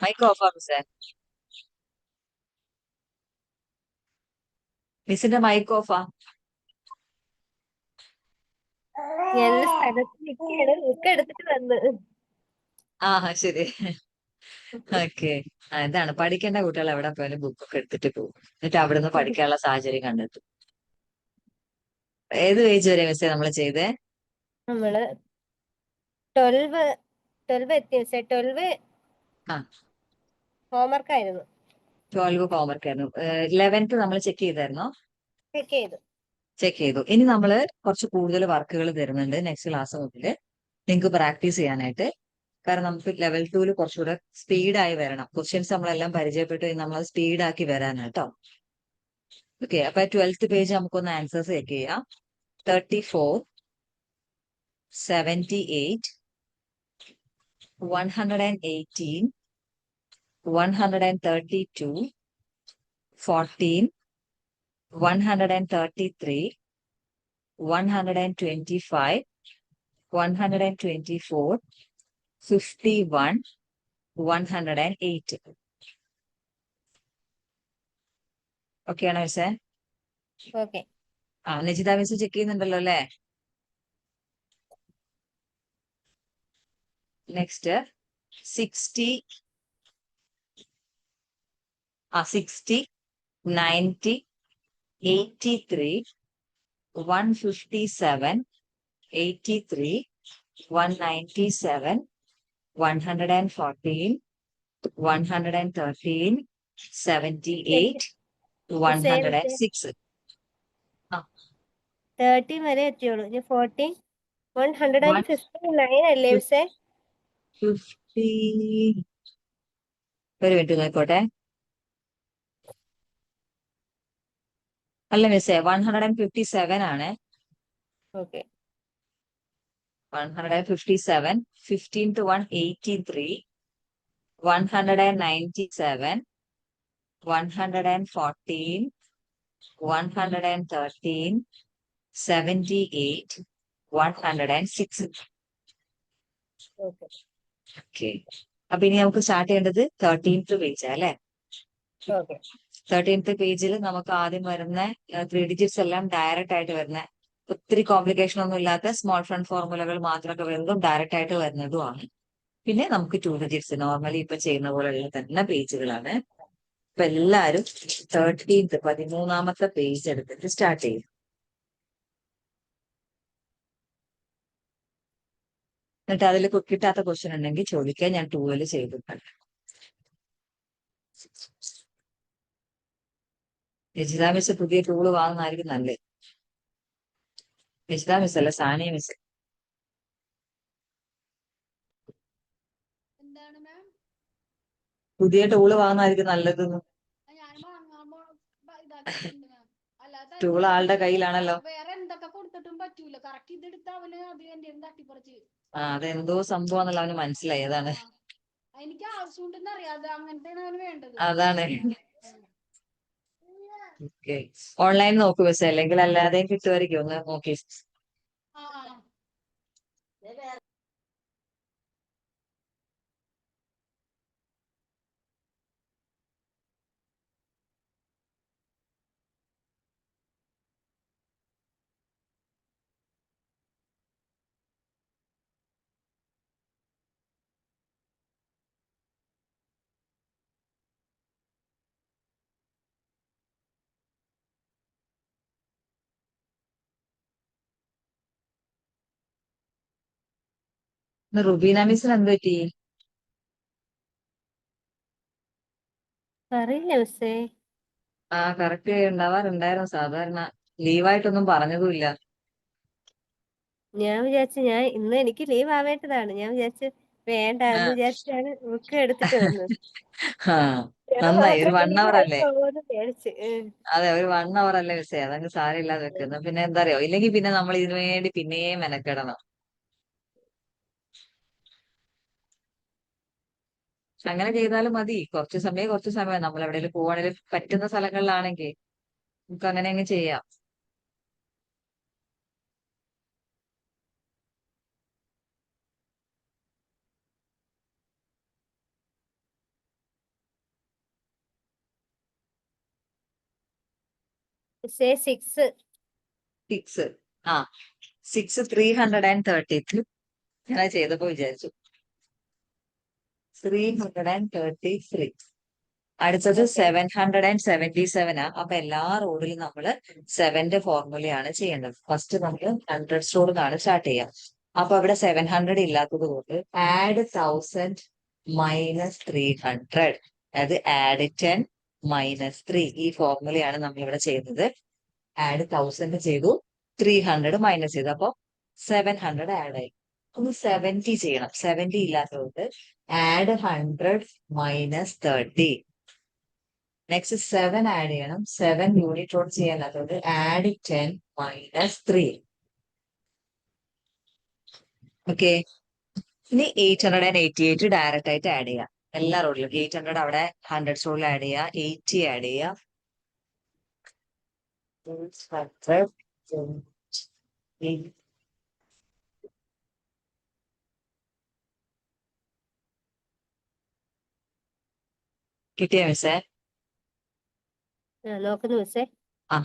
Mic ഓഫാ മിസ്സേ? മിസ്സിന്റെ mic ഓഫാ. ഞാൻ സ്ഥലത്ത് നിൽക്കുകയാണ്, ബുക്ക് എടുത്തിട്ട് വന്ന്. ആ ശരി. ഓക്കെ. ഇതാണ് പഠിക്കേണ്ട കുട്ടികൾ എവിടെ പോയാലും ബുക്കൊക്കെ എടുത്തിട്ട് പോകും, എന്നിട്ട് അവിടുന്ന് പഠിക്കാനുള്ള സാഹചര്യം കണ്ടെത്തും. ഏത് പേജ് വരെ മിസ്സേ നമ്മൾ ചെയ്തേ? നമ്മള് 12 എത്തി മിസ്സേ. 12 ആ ഹോംവർക്ക് ആയിരുന്നു. 12 ഹോംവർക്ക് ആയിരുന്നു. 11th നമ്മൾ ചെക്ക് ചെയ്തായിരുന്നോ? ചെക്ക് ചെയ്തു. ചെക്ക് ചെയ്തു. ഇനി നമ്മൾ കുറച്ച് കൂടുതൽ വർക്കുകൾ തരുന്നുണ്ട് നെക്സ്റ്റ് ക്ലാസ് മുതൽ നിങ്ങൾക്ക് പ്രാക്ടീസ് ചെയ്യാനായിട്ട്. കാരണം നമുക്ക് ലെവൽ 2 കുറച്ചുകൂടെ സ്പീഡായി വരണം. ക്വസ്റ്റ്യൻസ് നമ്മളെല്ലാം പരിചയപ്പെട്ടു, നമ്മൾ സ്പീഡാക്കി വരാനാണ് കേട്ടോ. ഓക്കെ, അപ്പൊ 12th പേജ് നമുക്കൊന്ന് ആൻസേഴ്സ് ചെക്ക് ചെയ്യാം. 34, 78, 118, 132, 14, 133, 125, 124, 51, 108. ഓക്കെ ആണോ മിസ്സേ? ഓക്കെ. നജിത മിസ് ചെക്ക് ചെയ്യുന്നുണ്ടല്ലോ അല്ലേ? നെക്സ്റ്റ് 60, 60, 90, 83, 157, 83, 197, 114, 113, 78, മിസ്സേ 106. 13 വരെ എത്തിയുള്ളൂ. ഇനി 14, 159 അല്ലേ മിസ്സേ? 150. ഒരു മിനിറ്റ് നോക്കോട്ടെ. അല്ല മിസ്സേ, 157 ആണ്. Okay. 157, 15th one 83, 197, 114, 113, 78, 106. Okay. Okay, അപ്പൊ ഇനി നമുക്ക് സ്റ്റാർട്ട് ചെയ്യേണ്ടത് 13th പേജ് അല്ലെ? ഓക്കെ. 13th പേജിൽ നമുക്ക് ആദ്യം വരുന്ന 3 ഡിജിറ്റ്സ് എല്ലാം ഡയറക്റ്റ് ആയിട്ട് വരുന്ന, ഒത്തിരി കോംപ്ലിക്കേഷൻ ഒന്നും ഇല്ലാത്ത സ്മോൾ ഫ്രണ്ട് ഫോർമുലകൾ മാത്രമൊക്കെ വരുന്നതും ഡയറക്റ്റ് ആയിട്ട് വരുന്നതുമാണ്. പിന്നെ നമുക്ക് 2 ഡിജിറ്റ്സ് നോർമലി ഇപ്പൊ ചെയ്യുന്ന പോലെയുള്ള തന്നെ പേജുകളാണ്. അപ്പൊ എല്ലാരും 13th 13ാമത്തെ പേജ് എടുത്തിട്ട് സ്റ്റാർട്ട് ചെയ്യും. എന്നിട്ട് അതിൽ കിട്ടാത്ത ക്വസ്റ്റ്യൻ ഉണ്ടെങ്കിൽ ചോദിക്കാൻ, ഞാൻ 2 ചെയ്തിട്ടുണ്ട്. രജിത മിസ് പുതിയ ടൂള് വാങ്ങുന്നതായിരിക്കും നല്ലത്. രജിത മിസ് അല്ല, സാനിയ മിസ്. എന്താണ് മാം? പുതിയ ടൂള് വാങ്ങുന്നതായിരിക്കും നല്ലതെന്ന്. ഞാൻ വാങ്ങാൻ ഇതാക്കിയിട്ടുണ്ട് മാം. അല്ലാതെ ടൂൾ ആളുടെ കയ്യിലാണല്ലോ. വേറെ എന്തൊക്കെ കൊടുത്തിട്ടും പറ്റൂല. കറക്റ്റ് ഇതെടുത്ത അവന് അത് എന്റെ തട്ടിപ്പറിച്ച്. അതെന്തോ സംഭവം എന്നല്ല അവന് മനസ്സിലായി. അതാണ് എനിക്ക് ആവശ്യമുണ്ടെന്ന് അറിയാതെ അങ്ങനത്തെയാണ് അവന് വേണ്ടത്. അതാണ് ഓക്കെ. ഓൺലൈൻ നോക്കൂ മിസ്, അല്ലെങ്കിൽ അല്ലാതെയും കിട്ടുമായിരിക്കും, ഒന്ന് നോക്കി. റുബീന മിസ്സിന് എന്ത് പറ്റി? അറിയില്ല മിസ്സേ. കറക്റ്റ് ഉണ്ടാവാറുണ്ടായിരുന്നു സാധാരണ. ലീവായിട്ടൊന്നും പറഞ്ഞതുമില്ല. ഞാൻ വിചാരിച്ചു ഇന്ന് എനിക്ക് ലീവ് ആവേണ്ടതാണ്. ഞാൻ വിചാരിച്ചു വേണ്ട എന്ന് വിചാരിച്ചാണ് ബുക്ക് എടുത്തിട്ട് വന്നത്. ആ ഞാൻ നന്നായി. ഒരു മാത്രം 1 hour ലീവായി അല്ലേ? പോകുമെന്ന് വിചാരിച്ചു. അതെ, ഒരു 1 hour അല്ലേ മിസ്സേ, അതങ്ങ് സാരമില്ലാതെ വെക്കുന്നത്. പിന്നെ എന്താ അറിയോ, ഇല്ലെങ്കിൽ പിന്നെ നമ്മൾ ഇതിനു വേണ്ടി പിന്നെയും മെനക്കെടണം. അങ്ങനെ ചെയ്താലും മതി. കുറച്ച് സമയം നമ്മൾ എവിടെയെങ്കിലും പോവാണെങ്കിൽ പറ്റുന്ന സ്ഥലങ്ങളിലാണെങ്കിൽ നമുക്ക് അങ്ങനെ അങ്ങ് ചെയ്യാം. മിസ്സേ 6. 6 ആ 6 333 ഞാൻ ചെയ്തപ്പോ വിചാരിച്ചു 333. അടുത്തത് ഓക്കെ. 777 ആ. അപ്പൊ എല്ലാ റോഡിലും നമ്മള് 7ന്റെ ഫോർമുലയാണ് ചെയ്യേണ്ടത്. ഫസ്റ്റ് നമ്മൾ 100 റോഡിലാണ് സ്റ്റാർട്ട് ചെയ്യുക. അപ്പൊ അവിടെ 700 ഇല്ലാത്തത് കൊണ്ട് ആഡ് 1000 മൈനസ് 300, അതായത് ആഡ് 10 മൈനസ് 3. ഈ ഫോർമുലയാണ് നമ്മൾ ഇവിടെ ചെയ്യുന്നത്. ആഡ് 1000 ചെയ്തു, 300 മൈനസ് ചെയ്തു, അപ്പൊ 700 ആഡ് ആയി. ഒന്ന് 70 ചെയ്യണം. 70 ഇല്ലാത്തതുകൊണ്ട് ആഡ് 100 മൈനസ് 30. നെക്സ്റ്റ് 7 ആഡ് ചെയ്യണം. 7 യൂണിറ്റ് റോഡ് ചെയ്യാനുള്ളത് ആഡ് 10 മൈനസ് 3. ഓക്കെ. ഇനി 888 ഡയറക്റ്റ് ആയിട്ട് ആഡ് ചെയ്യാം എല്ലാ റോഡിലും. 800 അവിടെ 100 റോഡിൽ ആഡ് ചെയ്യുക, 80 ആഡ് ചെയ്യുക. 100. കിട്ടിയ മിസ്സേ? നോക്കുന്നു മിസ്സേ. ആ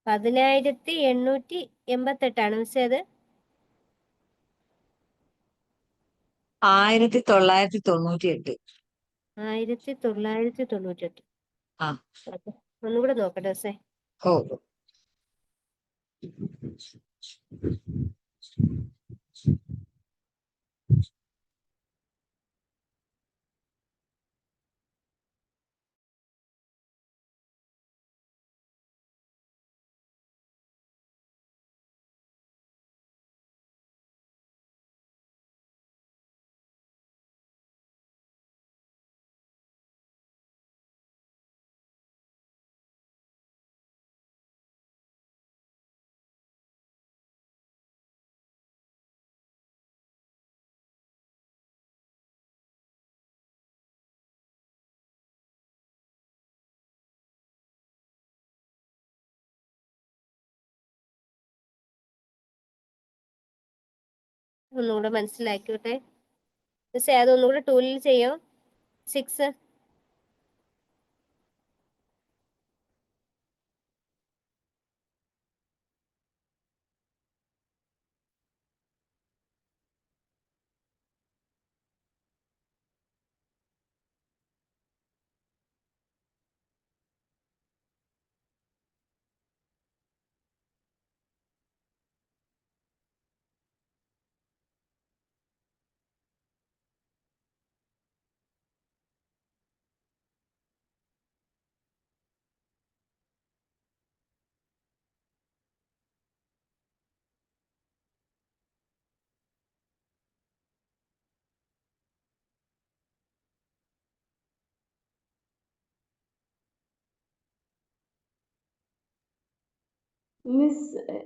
പതിനായിരത്തി 888 മിസ്സേ അത്. 1998. 1998. ആ ഒന്നുകൂടെ നോക്കട്ടെ മിസ്സേ. ഓ ഒന്നുകൂടെ മനസ്സിലാക്കിയോട്ടെ മിസ്സേ. അതൊന്നുകൂടെ ടൂലിൽ ചെയ്യോ? 6.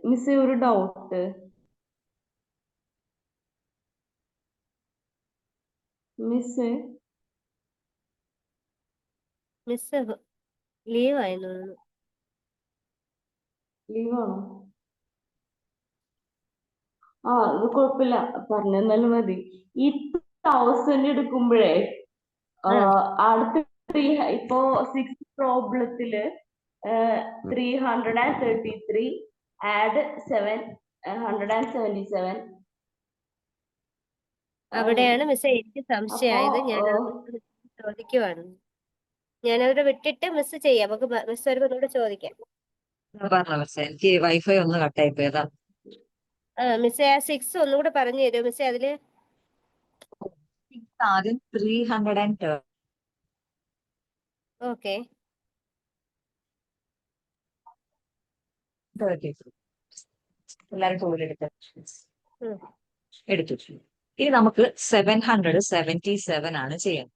മിസ് ഒരു ഡൗട്ട്. മിസ് മിസ് ലീവ് ആയിരുന്നു തോന്നുന്നു. ലീവാണോ? ആ അത് കുഴപ്പമില്ല, പറഞ്ഞെന്നാലും മതി. ഈ 1000 എടുക്കുമ്പോഴേ ആ അടുത്ത ഇപ്പോ 6 പ്രോബ്ലത്തില് 333 ആഡ് 777. അവിടെയാണ് മിസ്സേ എനിക്ക് അപ്പോ സംശയമായത്. ഞാനത് ചോദിക്കുവാണ്. ഞാനവിടെ വിട്ടിട്ട് മിസ് ചെയ്യാം. നമുക്ക് മിസ് വരുമ്പോ ഒന്നുകൂടെ ചോദിക്കാം. പറഞ്ഞോ മിസ്സേ, എനിക്ക് വൈഫൈ ഒന്ന് കട്ടായി പോയതാ. മിസ്സേ ആ 6 ഒന്നുകൂടെ പറഞ്ഞു തരുമോ മിസ്സേ? അതില് ആദ്യം 330. ഓക്കെ. എല്ലാരും ടൂൾ എടുത്ത് ഉം. എടുത്തു. ഇനി നമുക്ക് 777 ആണ് ചെയ്യാൻ.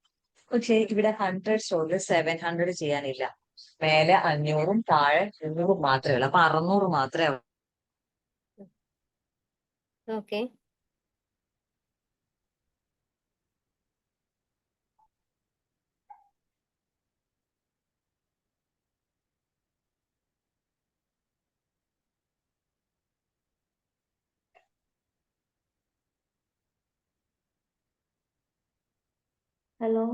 പക്ഷേ ഇവിടെ 100 സ്റ്റോറിൽ 700 ചെയ്യാനില്ല. മേലെ 500 താഴെ 200 മാത്രമേ ഉള്ളൂ. അപ്പൊ 600 മാത്രമേ ഉള്ളൂ. ഓക്കെ. ഹലോ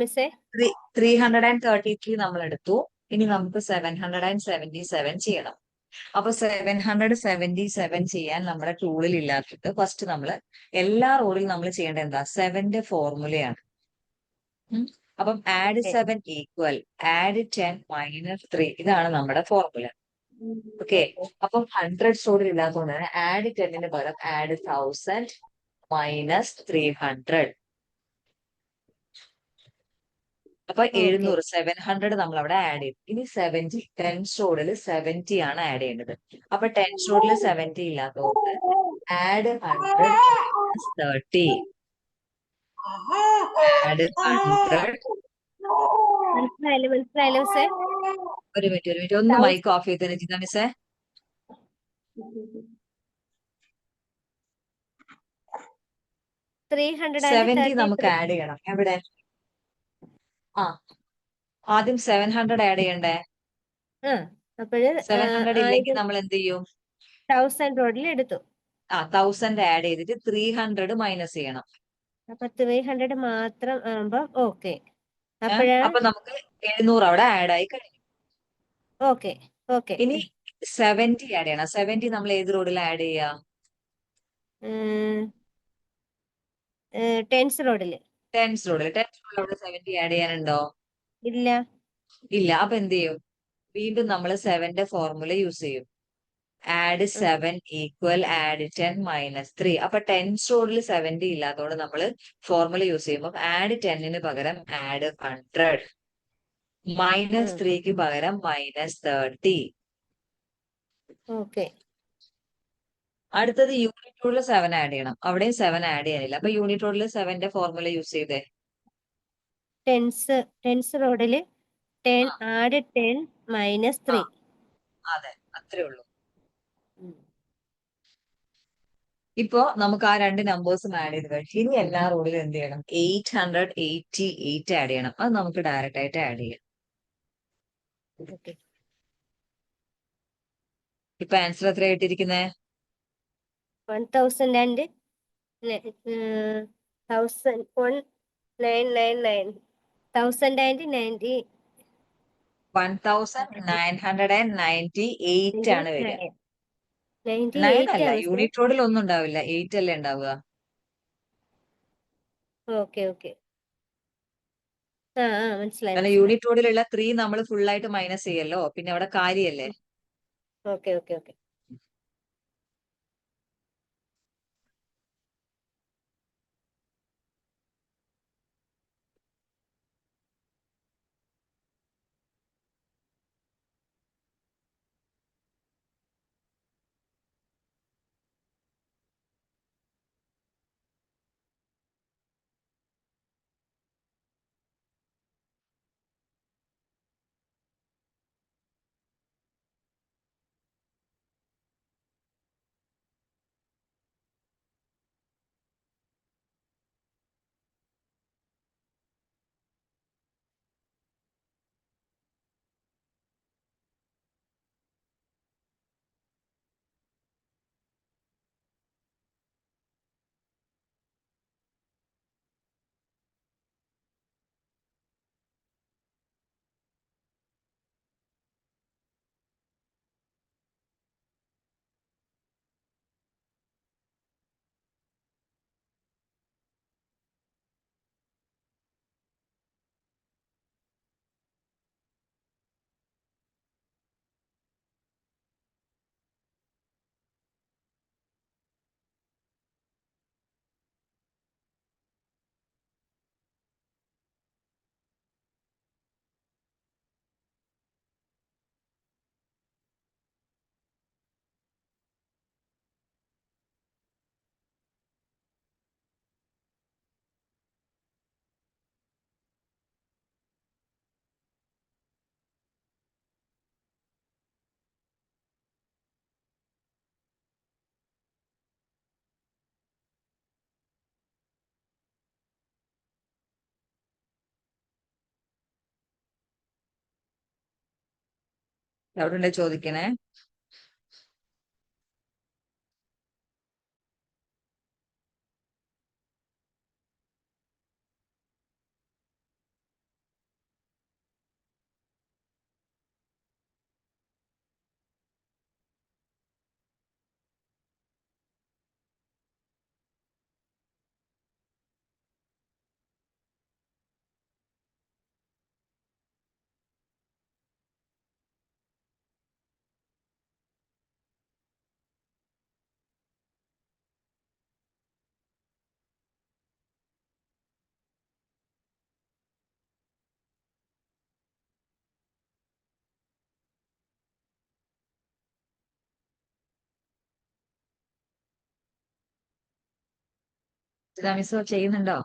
മിസ്സേ 333 നമ്മൾ എടുത്തു. ഇനി നമുക്ക് 777 ചെയ്യണം. അപ്പൊ 777 ചെയ്യാൻ നമ്മുടെ ടൂളിൽ ഇല്ലാത്തിട്ട് ഫസ്റ്റ് നമ്മൾ എല്ലാ റോളിലും നമ്മൾ ചെയ്യേണ്ടത് എന്താ? 7ന്റെ ഫോർമുലയാണ്. അപ്പം add okay 7 equal add 10 minus 3 ഇതാണ് നമ്മുടെ ഫോർമുല. ഓക്കെ. അപ്പം 100 സ്റ്റോറിൽ ഇല്ലാത്തതുകൊണ്ട് തന്നെ ആഡ് 10ന് പകരം ആഡ് 1000 മൈനസ് 300. അപ്പൊ ഓക്കെ 700 നമ്മൾ അവിടെ ആഡ് ചെയ്തു. ഇനി 70 10 സ്റ്റോറിൽ 70 ആണ് ആഡ് ചെയ്യേണ്ടത്. അപ്പൊ 10 സ്റ്റോറിൽ 70 ഇല്ലാത്തതുകൊണ്ട് ആഡ് 100 മൈനസ് 30. ആഡ് 100. മനസ്സിലായില്ല മിസ്സേ. ഒരു മിനിറ്റ് ഒന്ന് മൈക്ക് ഓഫ് ചെയ്ത് രജിത മിസ്സേ. 70 നമുക്ക് 333. ആഡ് ചെയ്യണം. എവിടെ? ആ ആദ്യം 700 ആഡ് ചെയ്യണ്ടേ? അപ്പോഴ് 700 ഇല്ലെങ്കിൽ നമ്മൾ എന്ത് ചെയ്യും? 1000 റോഡിൽ എടുത്തു. 1000 ആഡ് ചെയ്തിട്ട് 300 മൈനസ് ചെയ്യണം. അപ്പൊ 300 മാത്രം ആകുമ്പോ ഓക്കെ. അപ്പോഴാണ് അപ്പൊ നമുക്ക് 700 അവിടെ ആഡ് ആയി കഴിഞ്ഞു. Okay okay. ഇനി 70 ആഡ് ചെയ്യണം. 70 നമ്മൾ ഏത് റോഡിൽ ആഡ് ചെയ്യാ? ടെൻസ് റോഡില്. 10 റോഡിൽ. 10 റോഡിൽ അവിടെ 70 ആഡ് ചെയ്യാനുണ്ടോ? ഇല്ല. ഇല്ല. അപ്പൊ എന്ത് ചെയ്യും? വീണ്ടും നമ്മൾ 7ന്റെ ഫോർമുല യൂസ് ചെയ്യും. Add 7 equal add 10 minus 3. അപ്പൊ 10 റോഡിൽ 70 ഇല്ലാത്തതുകൊണ്ട് നമ്മൾ ഫോർമുല യൂസ് ചെയ്യുമ്പോൾ ആഡ് 10ന് പകരം ആഡ് 100 മൈനസ് 3ക്ക് പകരം മൈനസ് 30. ഓക്കെ. അടുത്തത് യൂണിറ്റ് റോഡിൽ 7 ആഡ് ചെയ്യണം. അവിടെയും 7 ആഡ് ചെയ്യാനില്ല. അപ്പൊ യൂണിറ്റ് റോഡിൽ 7ന്റെ ഫോർമുല യൂസ് ചെയ്തേ. ടെൻസ് റോഡില് 10 ആഡ് 10 മൈനസ് 3. അതെ, അത്രേ ഉള്ളൂ. ഇപ്പോ നമുക്ക് ആ രണ്ട് നമ്പേഴ്സും ആഡ് ചെയ്ത് കഴിഞ്ഞു. ഇനി എല്ലാ റോഡിലും എന്ത് ചെയ്യണം? 888 ആഡ് ചെയ്യണം. അത് നമുക്ക് ഡയറക്റ്റ് ആയിട്ട് ആഡ് ചെയ്യാം. ഓക്കെ. ഇപ്പൊ ആൻസർ എത്ര ആയിട്ടിരിക്കുന്നേ? 1000 and 1999. 1090. 1998 ആണ് വരിക. 98 അല്ല, ആണ്. യൂണിറ്റ് റോഡിൽ ഒന്നും ഉണ്ടാവില്ല. 8 അല്ലേ ഉണ്ടാവുക. Okay okay. മനസ്സിലായി കാരണം യൂണിറ്റ് റോഡിലുള്ള 3 നമ്മൾ ഫുൾ ആയിട്ട് മൈനസ് ചെയ്യല്ലോ. പിന്നെ അവിടെ കാര്യല്ലേ. Okay okay okay. ഡൗട്ട് ഉണ്ടെങ്കിൽ ചോദിക്കണേ. മിസ് ചെയ്യുന്നുണ്ടോ?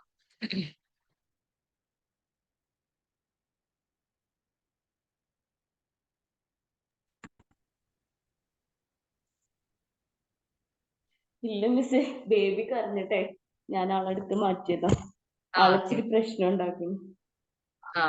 ഇല്ല മിസ്, ബേബി കരഞ്ഞിട്ടെ ഞാൻ ആളെടുത്ത് മാറ്റിയതാ. ആ ആളിച്ചിരി പ്രശ്നം ഉണ്ടാക്കുന്നു. ആ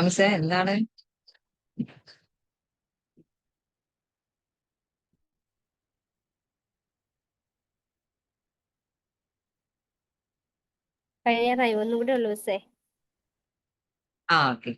മിസ്സേ എന്താണ്? കഴിയാറായി, ഒന്നും കൂടെ ഉള്ളൂ മിസ്സേ. ഓക്കെ.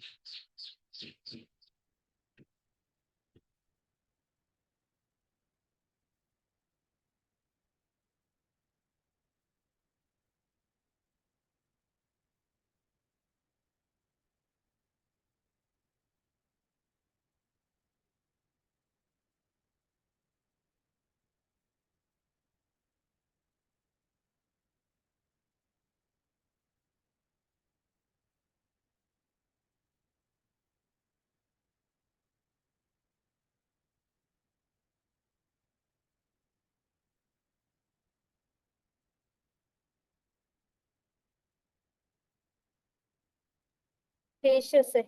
ഫിനിഷ് മിസ്സേ.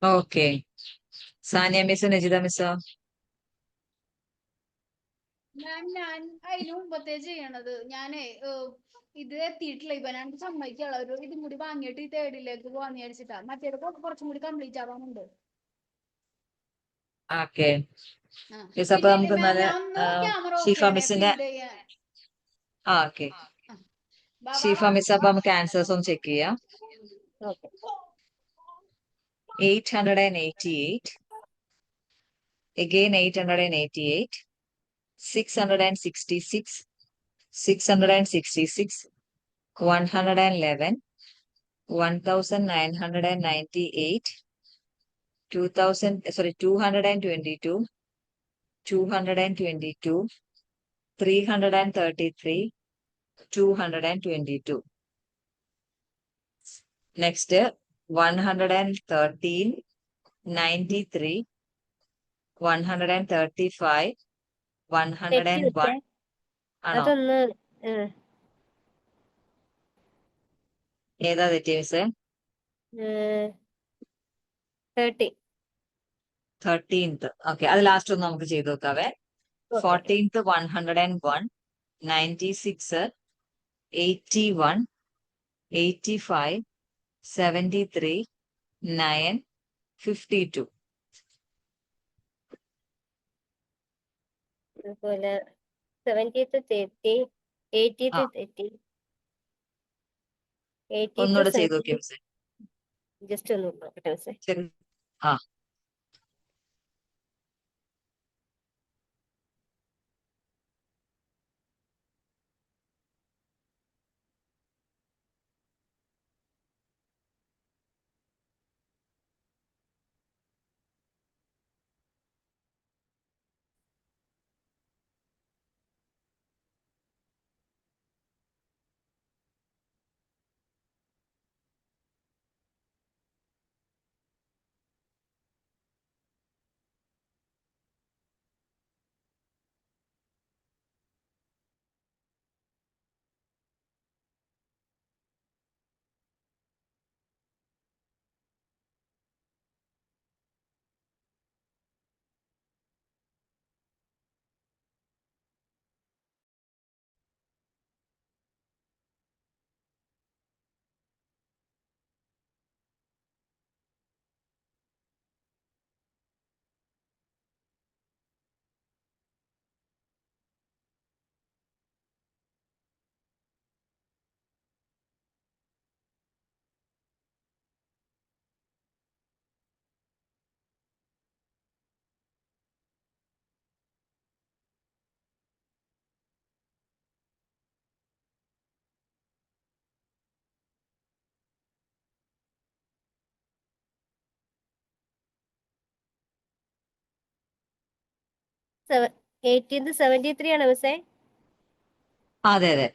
ഓക്കെ. സാനിയ മിസ്, നജിത മിസ്സോ? ഞാൻ അതിന് മുമ്പത്തെ ചെയ്യണത് ഞാനേ ഇത് എത്തിയിട്ടില്ല. ഇവനാണ്ട് സമ്മതിക്കുള്ള ഒരു ഇതും കൂടി വാങ്ങിയിട്ട് ഈ തേർഡിലേക്ക് പോവാന്ന് വിചാരിച്ചിട്ടാ. മറ്റേത് കുറച്ചും കൂടി കംപ്ലീറ്റ് ആവാനുണ്ട്. ഓക്കെ മിസ്, അപ്പൊ പിന്നെ നമുക്ക് മാം നല്ല ഞാൻ ഒന്ന് ക്യാമറ ഓഫ് ഷീഫ ചെയ്യണേ മിസ്സിന്റെ ഫീഡ് ചെയ്യാൻ. ഓക്കെ. ബാ, ബാ, ഷീഫ ബാ. മിസ്, അപ്പൊ നമുക്ക് ആൻസേഴ്സ് ഒന്ന് ചെക്ക് ചെയ്യാം. ഓക്കെ. 888, again 888, 666, 666, 111, 1998, 222, 222, 333, 222. Next, 113, 93, 135, തെറ്റി 101. മിസ്സേ. ആണോ? അതൊന്ന് ഏതാ തെറ്റിയ മിസ്സേ? 30. 13th. ഓക്കെ, അത് ലാസ്റ്റ് ഒന്ന് നമുക്ക് ചെയ്ത് നോക്കാവേ. ഓക്കെ. 14th 101, 96, 81, 85, 73, 9, 52. അതുപോലെ 70th തെറ്റി, 80th തെറ്റി, 80th ഒന്നുകൂടെ ചെയ്ത് നോക്കിയ മിസ്സേ. ജസ്റ്റ് ഒന്ന് നോക്കട്ടെ മിസ്സേ. ശരി. ആ 18th 73 ആണ് മിസ്സേ. അതെ അതെ.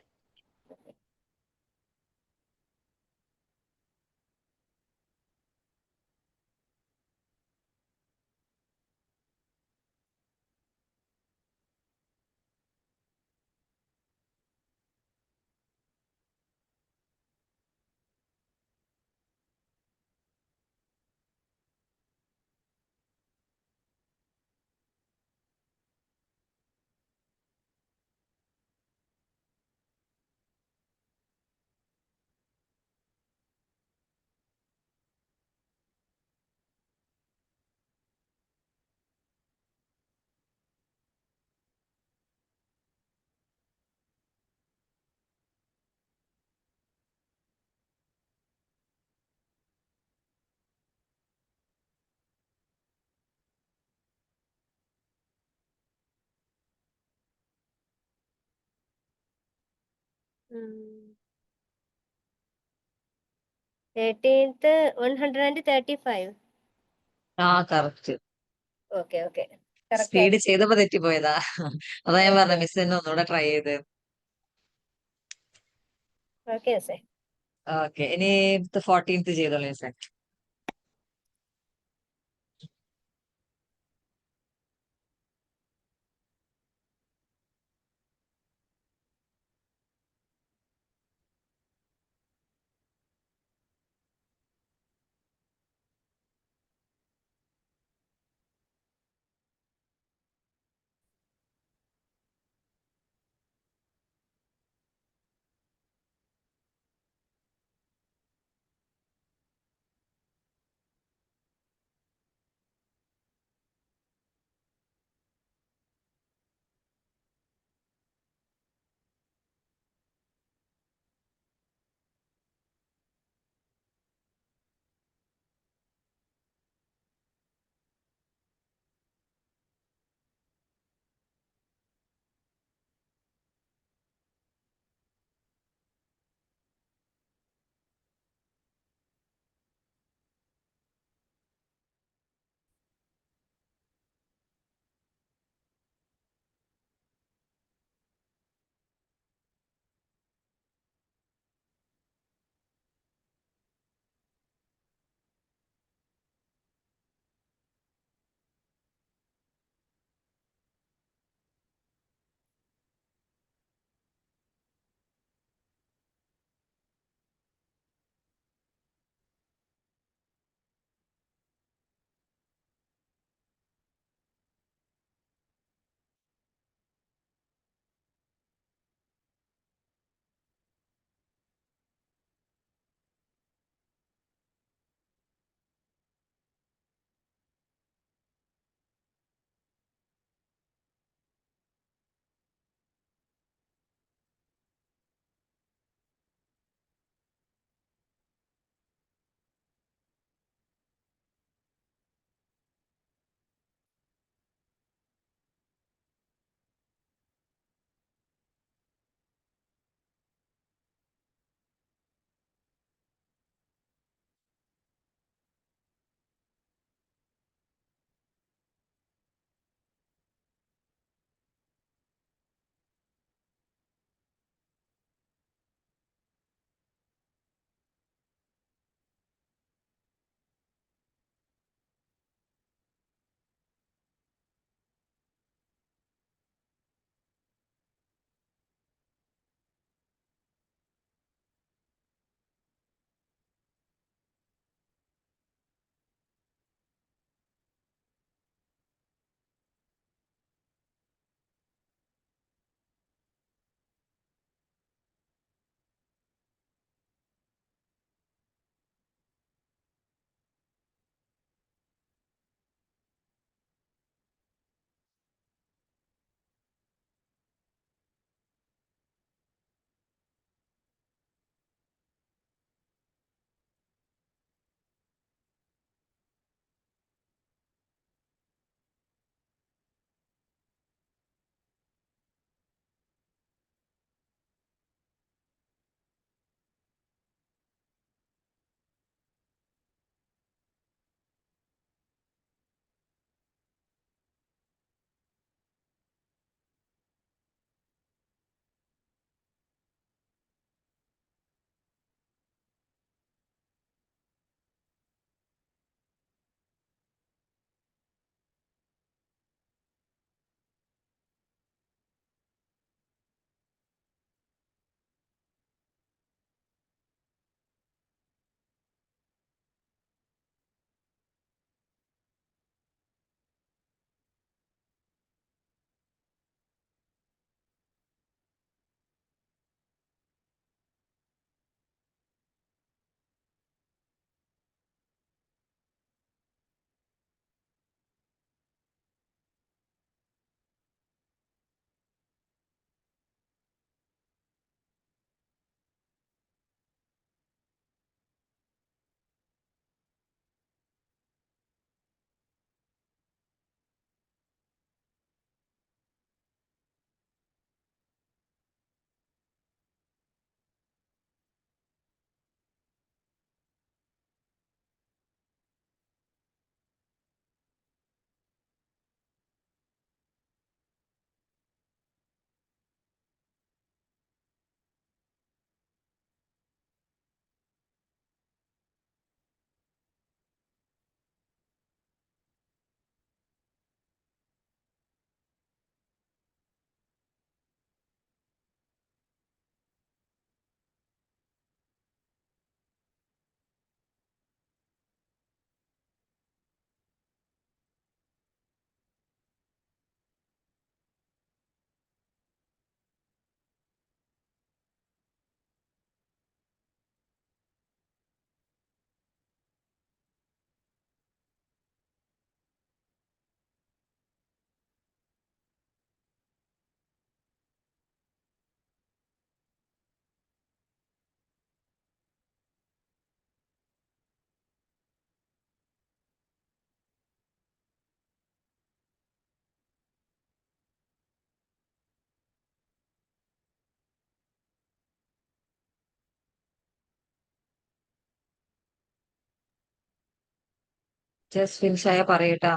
13th 135. ആ correct. Okay okay, correct speed ആയിരുന്നു. ചെയ്തപ്പോ തെറ്റിപ്പോയതാ. അതാ ഞാൻ പറഞ്ഞ ഓക്കെ മിസ് തന്നെ ഒന്നുകൂടെ ട്രൈ ചെയ്ത്. ഓക്കെ മിസ്സേ. ഓക്കെ, ഇനി 14th ചെയ്തോളൂ മിസ്സേ. ജസ്റ്റ് ഫിനിഷ് ആയ പറയട്ടാ.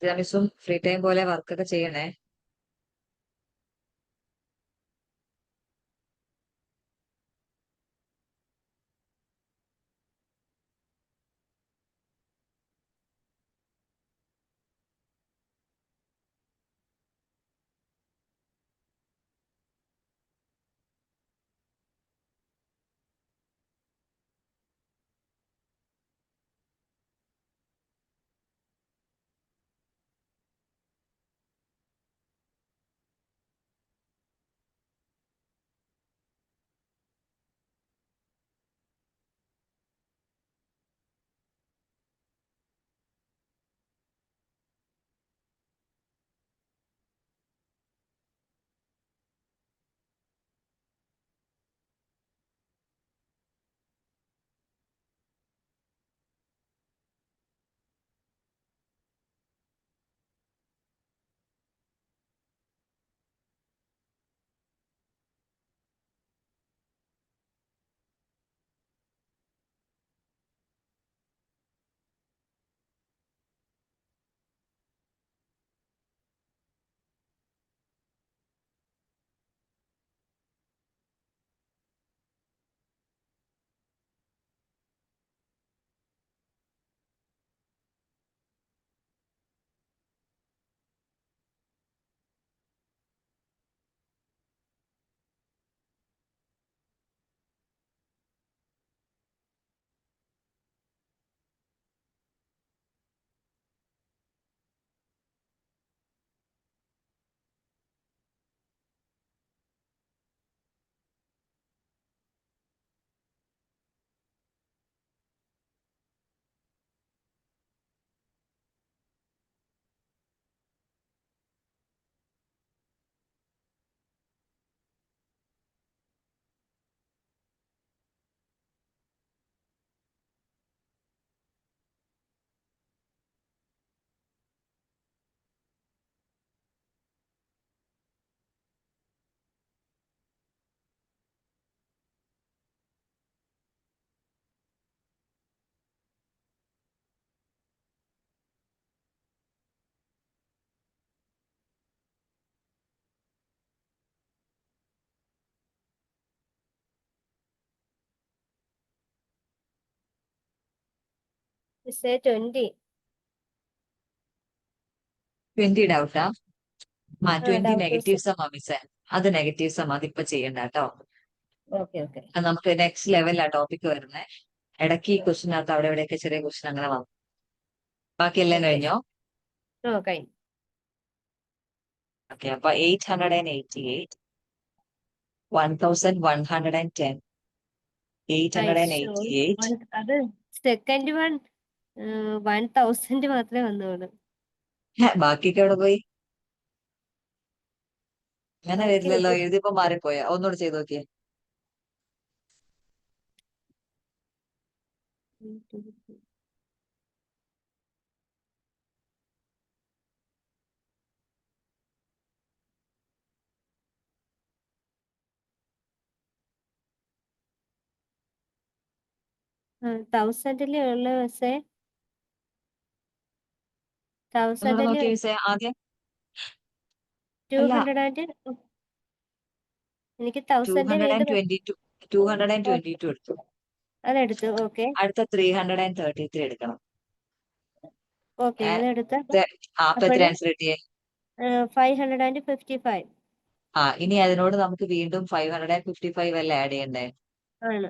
മിസ്സും ഫ്രീ ടൈം പോലെ വർക്കൊക്കെ ചെയ്യണേ. മിസ്സേ 20. 20 ഡൗട്ടാ? ആ 20 ഡൗട്ട് മിസ്സേ. നെഗറ്റീവ്സ് മിസ്സേ. അത് നെഗറ്റീവ്സ് അതിപ്പോ ചെയ്യണ്ട കേട്ടോ. Okay okay. അത് നമുക്ക് നെക്സ്റ്റ് ലെവലിലാ ടോപ്പിക് വരുന്നത്. ഇടയ്ക്ക് ഈ ക്വസ്റ്റിനകത്ത് അവിടെ ഇവിടെയൊക്കെ ചെറിയ ക്വസ്റ്റ്യൻ അങ്ങനെ വന്നു. ബാക്കിയെല്ലാം ഓക്കെ. കഴിഞ്ഞോ? കഴിഞ്ഞു. ഓക്കെ, അപ്പൊ 888, 1110, അയ്യോ, 888. അത് സെക്കൻഡ് 1000 മാത്രമേ വന്നുള്ളൂ. ബാക്കിയൊക്കെ എവിടെ പോയി? അങ്ങനെ ബാക്കി വരില്ലല്ലോ, എഴുതിയപ്പോ മാറിപ്പോയാ? ഒന്നുകൂടെ ചെയ്ത് നോക്കിയേ. തൗസൻഡിലേ ഉള്ളു മിസ്സേ. ഒന്നുകൂടെ 1000 നോക്കിയേ മിസ്സേ ആദ്യം. അല്ല, 200 എനിക്ക് 1000 വീണ്ടും 222 222 എടുത്തു. അതെടുത്തു. ഓക്കെ അടുത്ത 333 എടുക്കണം. ഓക്കെ, അതെടുത്ത് അപ്പൊ എത്ര അപ്പോഴ് ആൻസർ കിട്ടിയേ? 555. ഇനി അതിനോട് നമുക്ക് വീണ്ടും 555 അല്ലേ ആഡ് ചെയ്യണ്ടേ? ആണ്.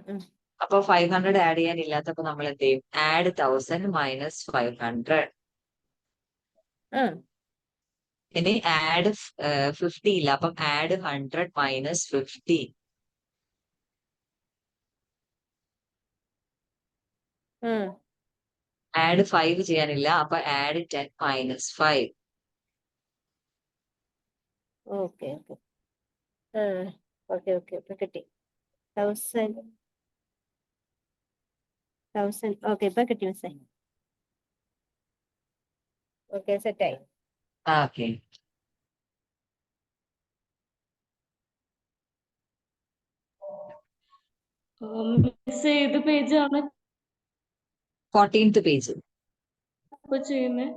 അപ്പൊ 500 ആഡ് ചെയ്യാനില്ലാത്തപ്പോ നമ്മൾ എന്ത് ചെയ്യും? Add 1000 minus 500. ആ ഇനി ആഡ് 50 ഇല്ല, അപ്പം ആഡ് 100 മൈനസ് 50. ആ ആഡ് 5 ചെയ്യാനില്ല, അപ്പൊ ആഡ് 10 മൈനസ് 5. Okay okay. ആ ഓക്കെ ഓക്കെ ഇപ്പൊ കിട്ടി. 1000 ഓക്കെ ഇപ്പൊ കിട്ടി മിസ്സേ. ഓക്കെ സെറ്റായി. ഓക്കെ. മിസ് ഏത് പേജാണ് 14th പേജ്. ഇപ്പൊ ചെയ്യുന്നത്?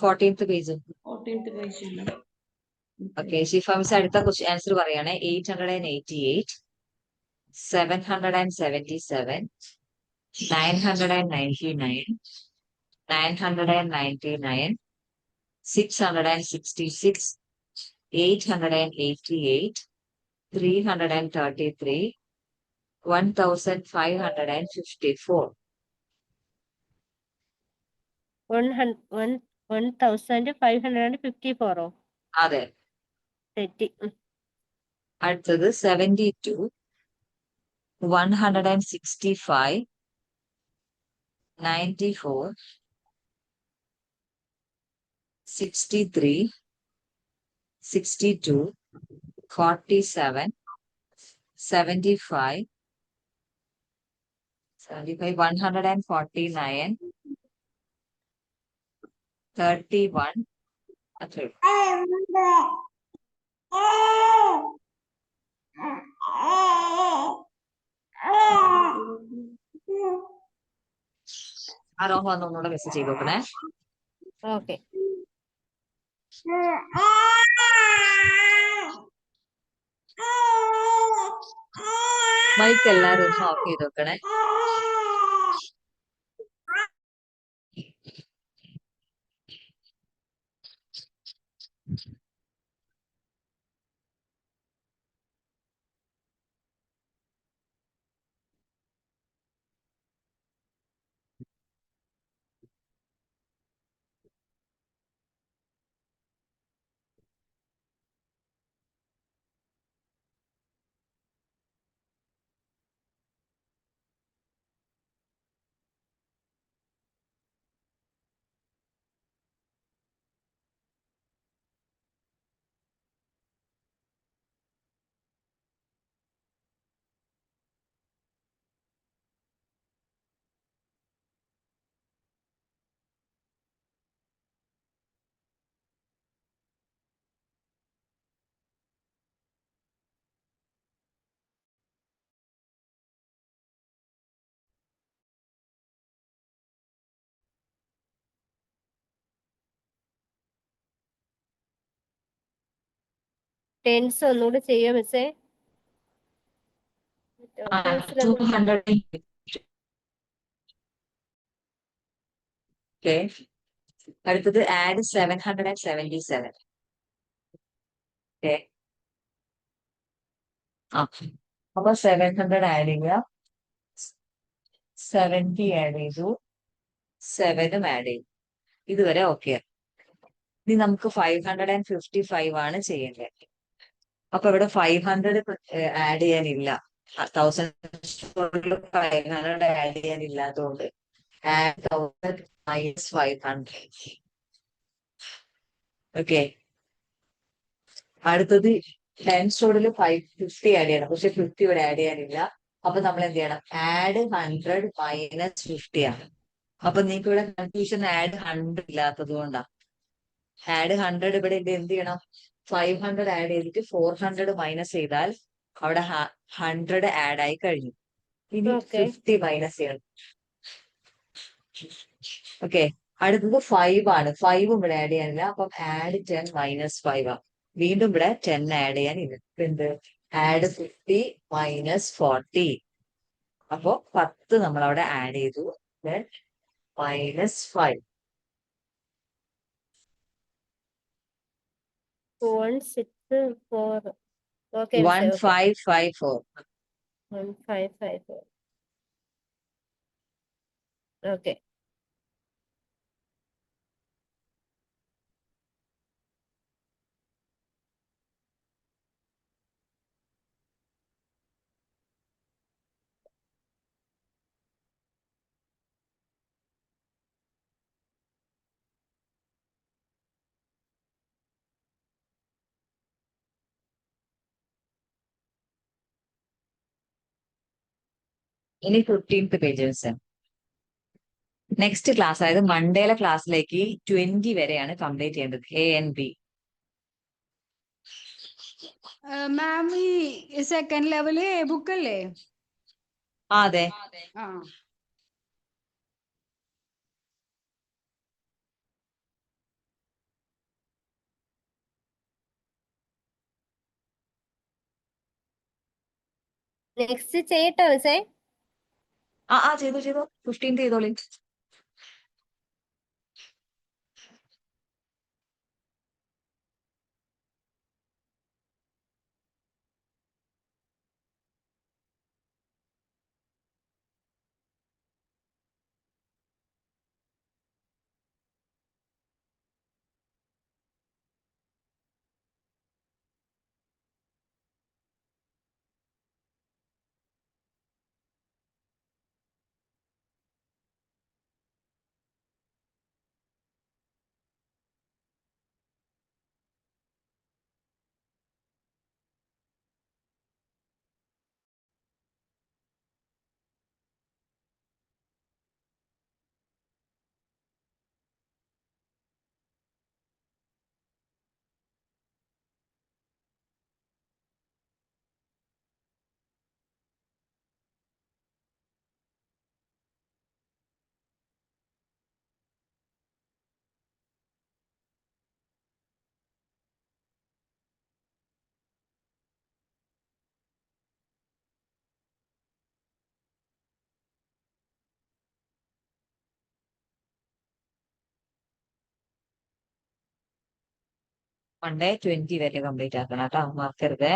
14th page. 14th page. Okay, Shifa miss അടുത്ത ക്വസ്റ്റ്യൻ ആൻസർ പറയാണ്. 888, 777, 999, 999, 666, 888, 333, 1554. 1554 അതെ. തെറ്റി. അടുത്തത് 72, 165, 94, 63, 62, 47, 75, 149, 31. അത്രേ ഉള്ളൂ. ആ റോങ് വന്ന് ഒന്നുകൂടെ മെസ്സേജ് ചെയ്ത് നോക്കണേ. ഓക്കെ മൈക്ക് എല്ലാരും ഒന്ന് ഓഫ് ചെയ്ത് വെക്കണേ. ടെൻസ് ഒന്നുകൂടി ചെയ്യോ മിസ്സേ? 200. ഓക്കെ, അടുത്തത് ആഡ് 777. ഓക്കെ, അപ്പൊ 700 ആഡ് ചെയ്യുക, 70 ആഡ് ചെയ്തു, 7ഉം ആഡ് ചെയ്തു. ഇതുവരെ ഓക്കെ. ഇനി നമുക്ക് 555 ആണ് ചെയ്യേണ്ടത്. അപ്പൊ ഇവിടെ 500 ആഡ് ചെയ്യാനില്ല. 1500 ആഡ് ചെയ്യാനില്ലാത്തതുകൊണ്ട് add 1000 minus 500. ഓക്കെ, അടുത്തത് 10 സ്റ്റോറിൽ 550 ആഡ് ചെയ്യണം. പക്ഷെ 50 ഇവിടെ ആഡ് ചെയ്യാനില്ല. അപ്പൊ നമ്മൾ എന്ത് ചെയ്യണം? ആഡ് 100 മൈനസ് 50 ആണ്. അപ്പൊ നിങ്ങൾക്ക് ഇവിടെ കൺഫ്യൂഷൻ ആഡ് 100 ഇല്ലാത്തത് കൊണ്ടാണ്. ആഡ് 100 ഇവിടെ എന്ത് ചെയ്യണം? 500 ആഡ് ചെയ്തിട്ട് 400 മൈനസ് ചെയ്താൽ അവിടെ 100 ആഡ് ആയി കഴിഞ്ഞു. ഇനി ഓക്കെ 50 മൈനസ് ചെയ്യണം. ഓക്കെ, അടുത്തത് 5 ആണ്. 5 ഇവിടെ ആഡ് ചെയ്യാനില്ല. അപ്പം ആഡ് 10 മൈനസ് 5 ആണ്. വീണ്ടും ഇവിടെ 10 ആഡ് ചെയ്യാനില്ല. എന്ത്? Add 50 minus 40. അപ്പോ 10 നമ്മൾ അവിടെ ആഡ് ചെയ്തു. മൈനസ് 5. 164 ഓക്കെ മിസ്സേ. ഓക്കെ 1554. 1554. ഓക്കെ. ഇനി 15th പേജ്. നെക്സ്റ്റ് ക്ലാസ്, അതായത് മൺഡേയിലെ ക്ലാസ്സിലേക്ക് 20 വരെയാണ് കംപ്ലീറ്റ് ചെയ്യേണ്ടത്, എ ആൻഡ് ബി. മാം ഈ സെക്കൻഡ് ലെവല് ബുക്ക് അല്ലേ? അതെ. ആ നെക്സ്റ്റ് ചെയ്യട്ടോ മിസ്സേ? ചെയ്തു 15th ചെയ്തോളി. മൺഡേ 20 വരെ കംപ്ലീറ്റ് ആക്കണം കേട്ടോ, മറക്കരുത്.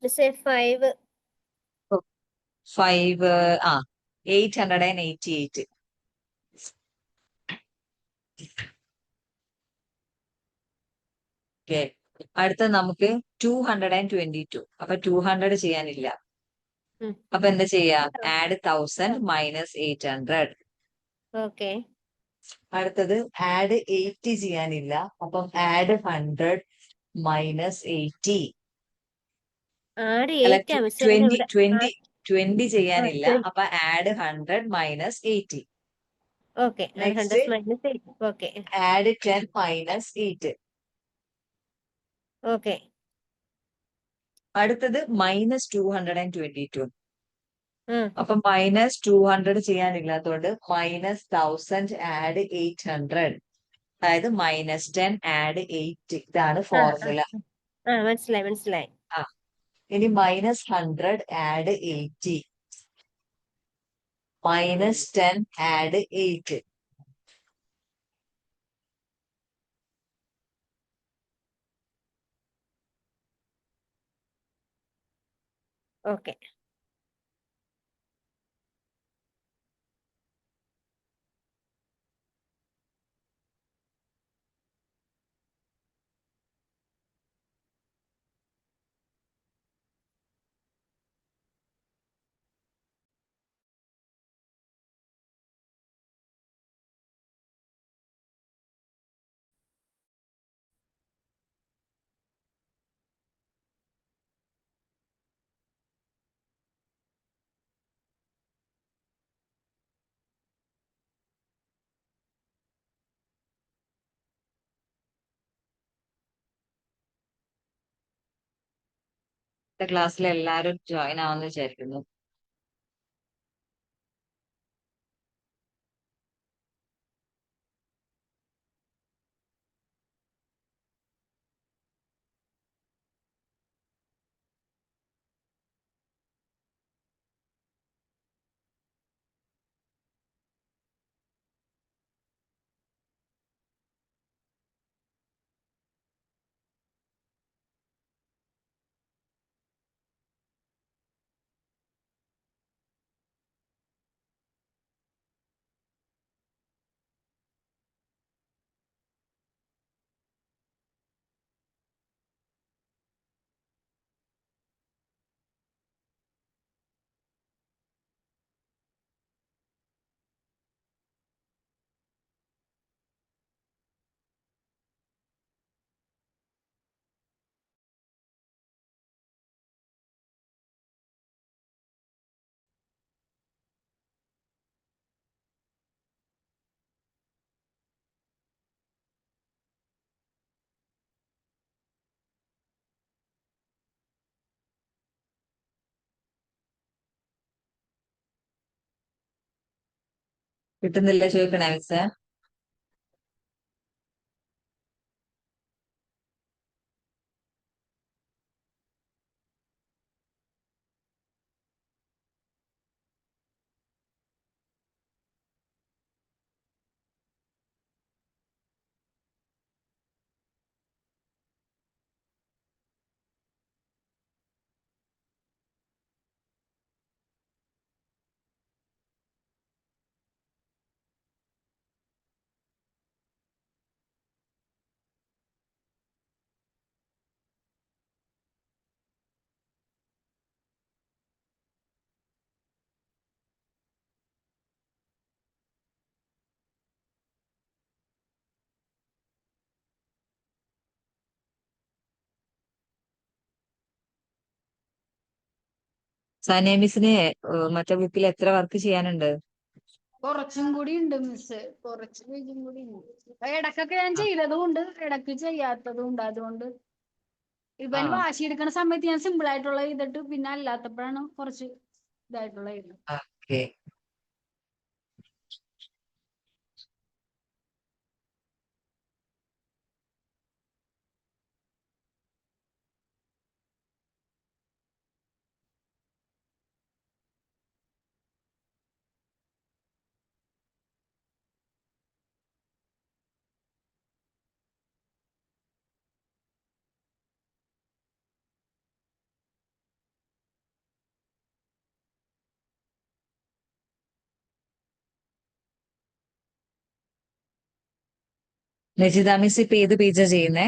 മിസ്സേ 5. 5 888. ഓക്കെ. അടുത്ത നമുക്ക് 222. അപ്പൊ 200 ചെയ്യാനില്ല. ഉം. അപ്പൊ എന്താ ചെയ്യാ? Add 1000 minus 800. ഓക്കെ. അടുത്തത് ആഡ് 80 ചെയ്യാനില്ല. അപ്പം ആഡ് 100 മൈനസ് 80. ആഡ് അല്ല, 8 മിസ്സേ 20 ഇവിടെ 20 20 ചെയ്യാനില്ല. 20. അപ്പൊ add 100 minus 80. Okay. Next 100 minus 8. Okay. Add 10 minus 8. Okay. അടുത്തത് മൈനസ് 222. ആ അപ്പൊ മൈനസ് 200 ചെയ്യാനില്ലാത്തതുകൊണ്ട് മൈനസ് 1000 ആഡ് 800. അതായത് -10 ആഡ് 8 ഇതാണ് ആ ഫോർമുല. മനസ്സിലായി മനസ്സിലായി. ഇനി -100 ആഡ് 80 -10 ആഡ് 8. ഓക്കെ. ക്ലാസ്സിൽ എല്ലാവരും ജോയിൻ ആവുമെന്ന് വിചാരിക്കുന്നു. കിട്ടുന്നില്ല ചോദിക്കണേ മിസ്സേ. സാനിയ മിസ്സിന് മറ്റേ ബുക്കിൽ എത്ര വർക്ക് ചെയ്യാനുണ്ട്? കുറച്ചും കൂടി ഉണ്ട് മിസ്, കുറച്ച് പേജും കൂടി ഉണ്ട്. ഇടക്കൊക്കെ ഞാൻ ചെയ്തതും ഉണ്ട്, ഇടക്ക് ചെയ്യാത്തതും ഉണ്ട്. അതുകൊണ്ട് ഇവൻ ആ വാശി എടുക്കണ സമയത്ത് ഞാൻ സിമ്പിൾ ആയിട്ടുള്ള ചെയ്തിട്ട്, പിന്നെ അല്ലാത്തപ്പോഴാണ് കുറച്ച് ഇതായിട്ടുള്ള ചെയ്തത്. ഓക്കെ. രജിത മിസ് ഇപ്പൊ ഏത് പേജാ ചെയ്യുന്നേ?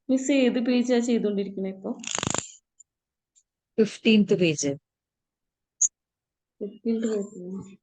മിസ് ഏത് പേജാ ചെയ്തോണ്ടിരിക്കണേ ഇപ്പൊ? 15th page. 15th page.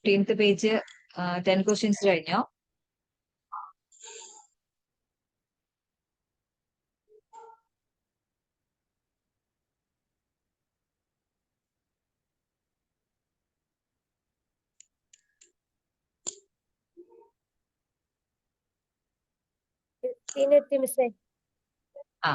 15th page 10 questions കഴിഞ്ഞോ? പിന്നെ എത്തി മിസ്സേ. ആ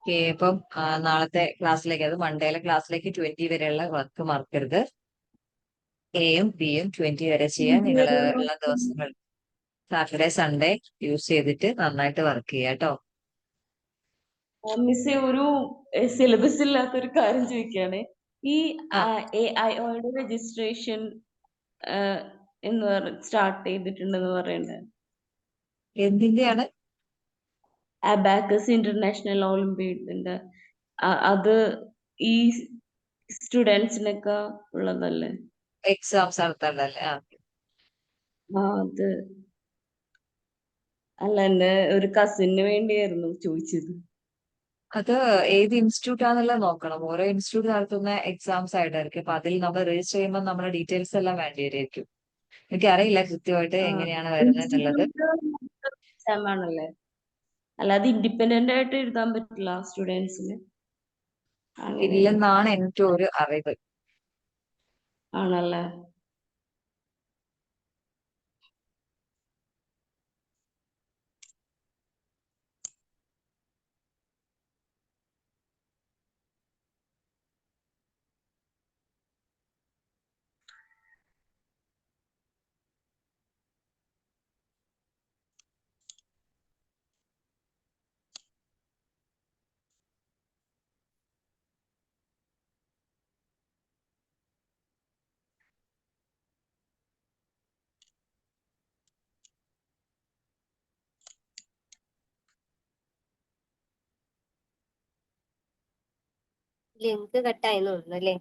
ഓക്കെ. ഇപ്പം നാളത്തെ ക്ലാസ്സിലേക്ക്, അത് മൺഡേയിലെ ക്ലാസ്സിലേക്ക് 20 വരെയുള്ള വർക്ക് മറക്കരുത്. എയും ബിയും 20 വരെ ചെയ്യാൻ നിങ്ങൾ ഉള്ള ദിവസങ്ങൾ സാറ്റർഡേ സൺഡേ യൂസ് ചെയ്തിട്ട് നന്നായിട്ട് വർക്ക് ചെയ്യാം കേട്ടോ. മിസ് ഒരു സിലബസ് ഇല്ലാത്തൊരു കാര്യം ചോദിക്കുകയാണ്. ഈ ആ. AIOയുടെ രജിസ്ട്രേഷൻ എന്ന് സ്റ്റാർട്ട് ചെയ്തിട്ടുണ്ടെന്ന് പറയണ്ടേ? എന്തിന്റെയാണ്? അബാക്കസ് ഇന്റർനാഷണൽ ഒളിമ്പിയഡിന്റെ അത് ഈ സ്റ്റുഡൻസിനൊക്കെ ഉള്ളതല്ലേ? എക്സാംസ് നടത്താനല്ലേ? അത് അല്ല, എന്റെ ഒരു കസിന് വേണ്ടിയായിരുന്നു ചോദിച്ചത്. അത് ഏത് ഇൻസ്റ്റിറ്റ്യൂട്ട് ആണെന്നുള്ളത് നോക്കണം. ഓരോ ഇൻസ്റ്റിറ്റ്യൂട്ട് നടത്തുന്ന എക്സാംസ് ആയിട്ടായിരിക്കും. അപ്പൊ അതിൽ നമ്മൾ രജിസ്റ്റർ ചെയ്യുമ്പോൾ നമ്മുടെ ഡീറ്റെയിൽസ് എല്ലാം വേണ്ടി വരുമായിരിക്കും. എനിക്കറിയില്ല കൃത്യമായിട്ട് എങ്ങനെയാണ് വരുന്നത് എന്നുള്ളത്. എക്സാം ആണല്ലേ? അല്ലാതെ ഇൻഡിപെൻഡന്റ് ആയിട്ട് എഴുതാൻ പറ്റില്ല സ്റ്റുഡൻസിന്? അങ്ങനെ ഇല്ലെന്നാണ് എനിക്ക് ഒരു അറിവ്. ആണല്ലേ? ലിങ്ക് കട്ടായി തോന്നുന്നു അല്ലേ?